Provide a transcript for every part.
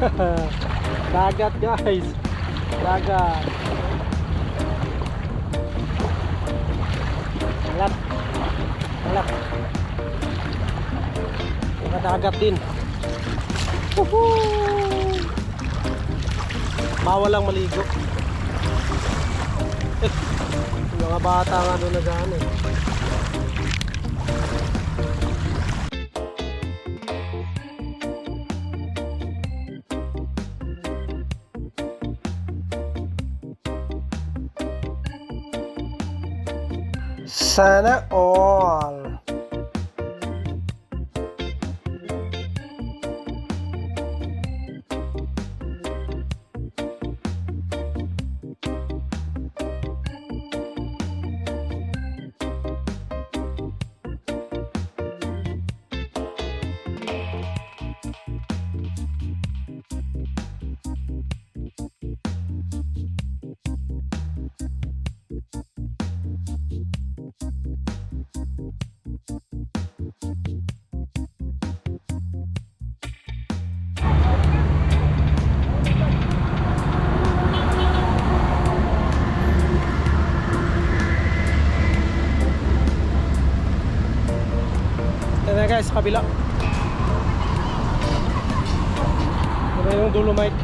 Dagat guys. Dagat. Alat. Alat. Dagat din. Woohoo! Bawal lang maligo. Yung mga bata nga doon nagaan eh. Sana all. Ito na guys, kabila. Ito na yung Dolomite.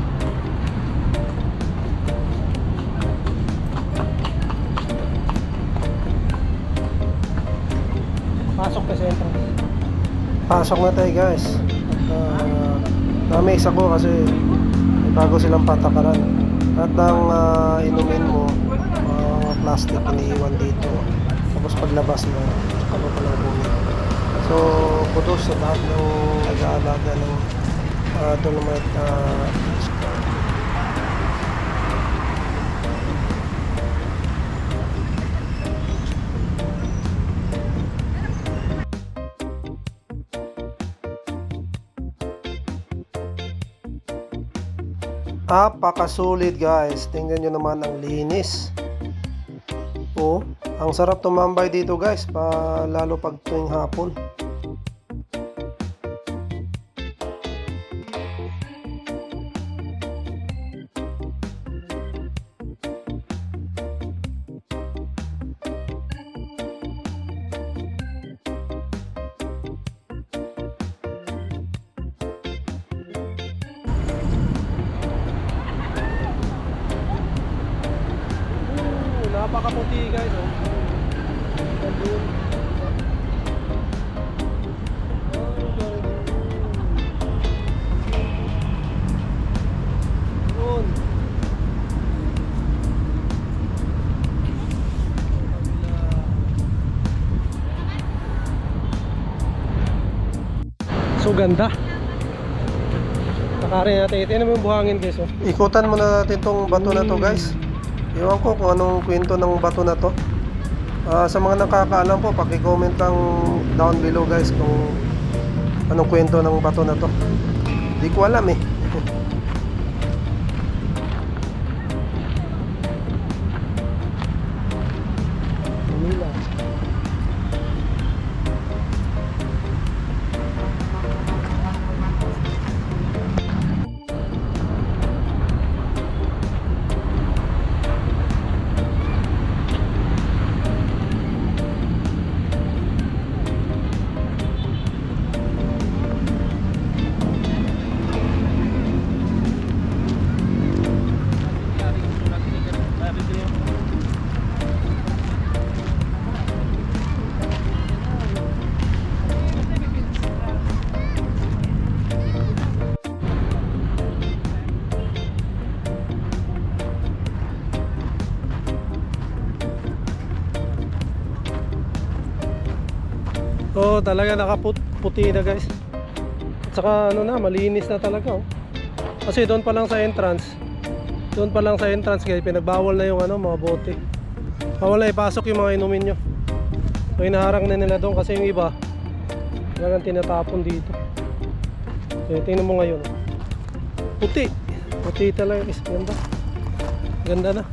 Pasok na sa entrance. Pasok na tayo guys. Na-amaze ako kasi may bago silang patakaran. At ang inumin mo, plastic iniiwan dito. Tapos paglabas mo, saka mo pala bumili. So, kudos sa lahat ng nag-aalaga ng Dolomite. Napakasulit guys. Tingnan nyo naman ang linis. Oh, ang sarap tumambay dito guys, lalo pag tuwing hapon. Napakaputi guys, oh. Gandun. Yun. So ganda. Takarin natin. Ito na yung buhangin guys, oh. Ikutan muna natin tong bato na to guys. Ewan ko kung anong kwento ng bato na to. Sa mga nakakaalam po, paki-comment lang down below guys kung anong kwento ng bato na to. Di ko alam eh. Manila. Oh, talaga nakaputi na guys. At saka ano na, malinis na talaga oh. Kasi doon pa lang sa entrance. Doon pa lang sa entrance guys, pinagbawal na yung ano, mga bote. Bawal na ipasok yung mga inumin nyo. So inaharang na nila doon kasi yung iba talagang tinatapon dito. So tingnan mo ngayon. Puti. Puti talaga guys, ganda. Ganda na.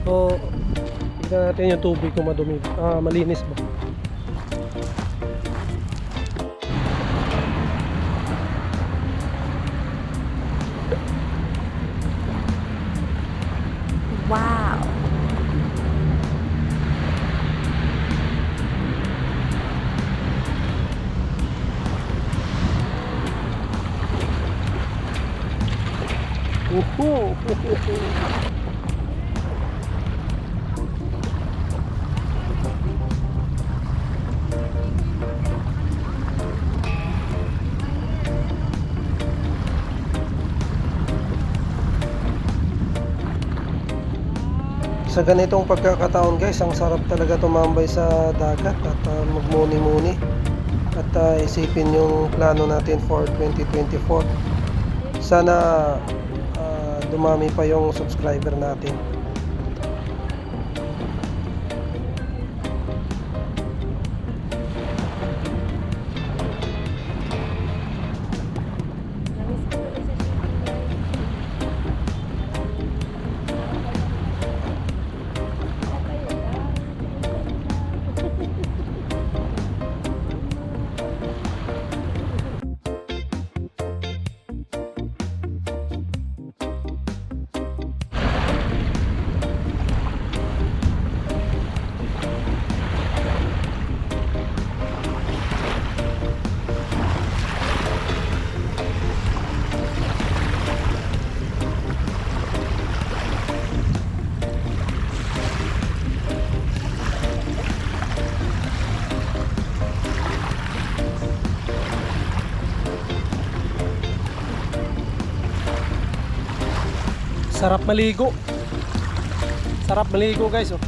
So tignan natin yung tubig kung madumi, malinis ba. Wow! Uhu. Sa ganitong pagkakataon guys, ang sarap talaga tumambay sa dagat at magmuni-muni at isipin yung plano natin for 2024. Sana dumami pa yung subscriber natin. Sarap maligo. Sarap maligo guys, oh.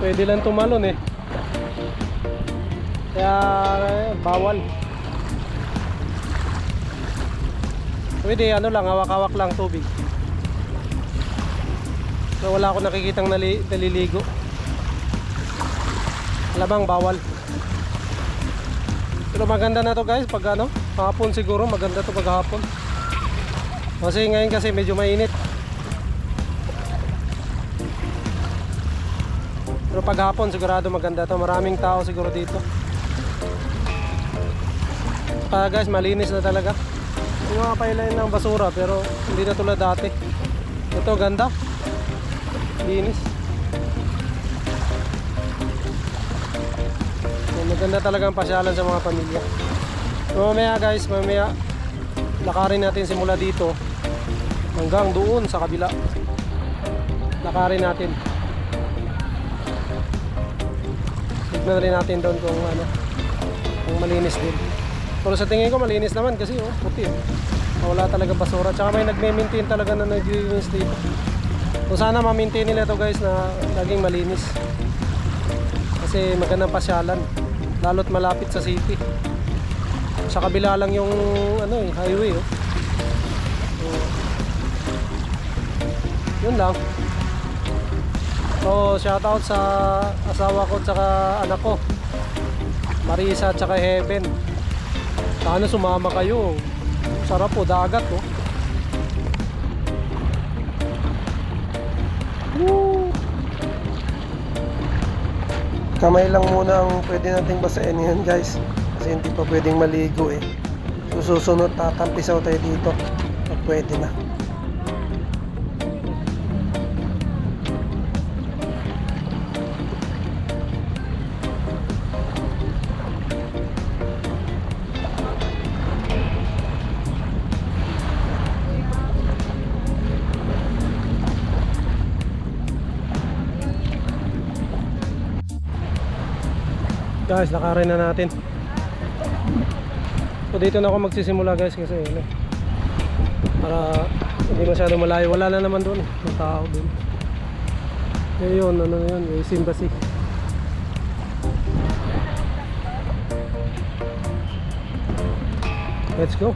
Pwede lang tumalon eh. Kaya bawal. Pwede ano lang, hawak-hawak lang tubig. So, wala akong nakikitang naliligo. Labang bawal. Pero maganda na to guys pag ano, hapon siguro maganda to pag hapon. Kasi ngayon kasi medyo mainit. Pero pag hapon sigurado maganda to. Maraming tao siguro dito. Guys, malinis na talaga. Yung mga pailayan ng basura pero hindi na tulad dati. Ito ganda. Linis. So, maganda talagang pasyalan sa mga pamilya. So, mamaya guys, mamaya lakarin natin simula dito hanggang doon sa kabila. Lakarin natin. Tignan rin natin doon kung ano, kung malinis din. Pero sa tingin ko malinis naman kasi oh, puti oh. Wala talaga basura. Tsaka may nagme-maintain talaga na naglilinis dito. So sana ma-maintain nila to guys na laging malinis. Kasi magandang pasyalan. Lalo't malapit sa city. Sa kabila lang yung ano eh, highway oh. So, yun lang. So shoutout sa asawa ko at saka anak ko, Marisa at saka Heaven. Sana sumama kayo. Sarap po, dagat oh. Woo! Kamay lang muna ang pwede nating basahin yun guys. Kasi hindi pa pwedeng maligo eh. Susunod tatampisaw tayo dito pag pwede na. Guys, lakarin na natin. So dito na ako magsisimula guys kasi ano, para hindi masyado malayo. Wala na naman doon, may tao doon. Ngayon, ano na yun, may Simbassy. Let's go.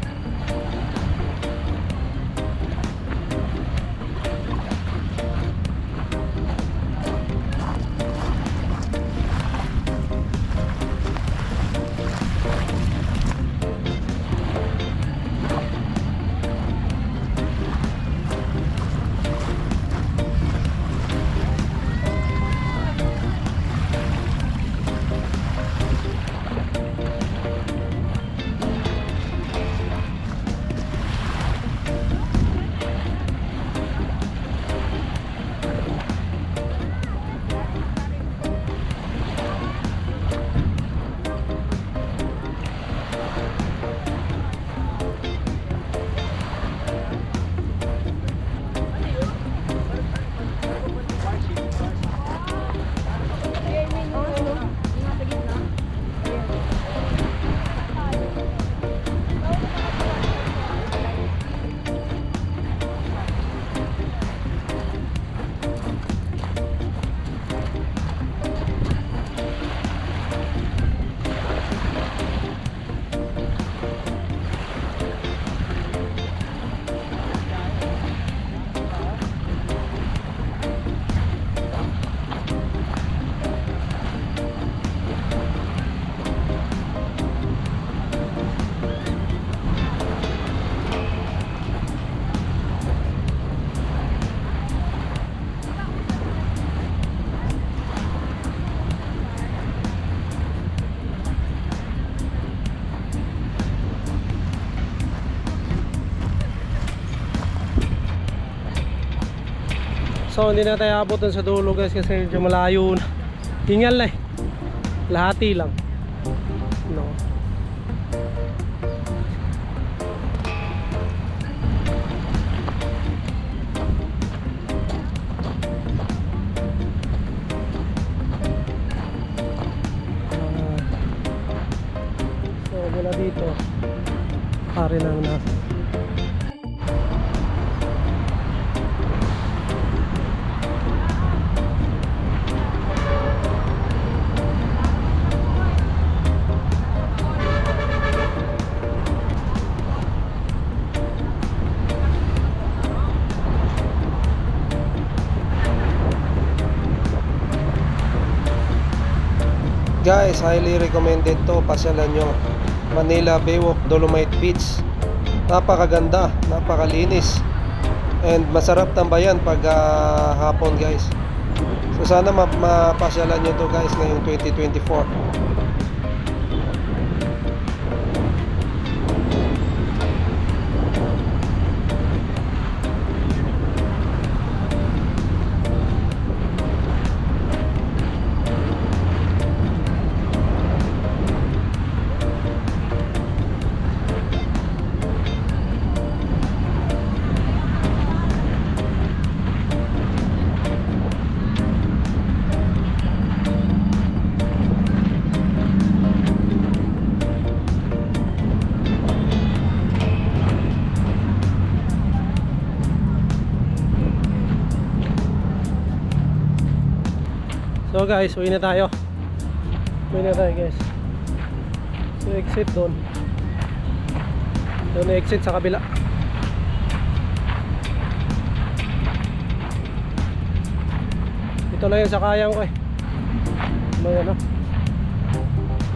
So hindi na tayo abot dun sa dulo guys kasi medyo malayo na. Hingal na eh. Lahati lang. No. So mula dito pare na nasa. Guys, highly recommended to. Pasyalan nyo Manila Baywalk Dolomite Beach. Napakaganda, napakalinis, and masarap tambayan pag hapon guys. So sana mapasyalan nyo to guys ngayong 2024. So guys, uwi na tayo. Uwi na tayo guys. So exit doon. Doon exit sa kabila. Ito lang yung sakayang ko eh. May ano,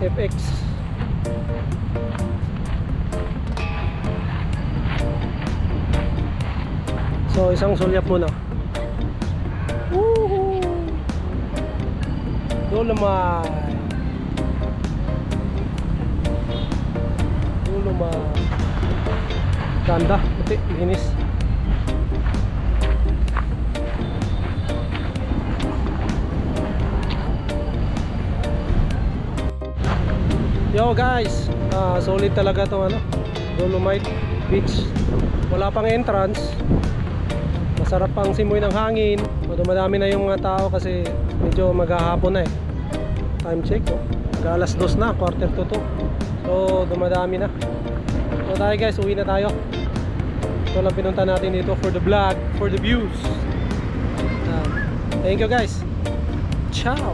FX. So isang sulyap muna. Woohoo! Dolomite. Dolomite. Ganda, puti, linis. Yo guys, solid talaga tong ano, Dolomite Beach. Wala pang entrance. Masarap pang simoy ng hangin. Madami na yung mga tao kasi medyo maghahapon na eh. Time check, oh. Alas 2 na, 1:45. So dumadami na. So tayo guys, uwi na tayo. Ito lang pinunta natin dito for the vlog, for the views. Thank you guys. Ciao.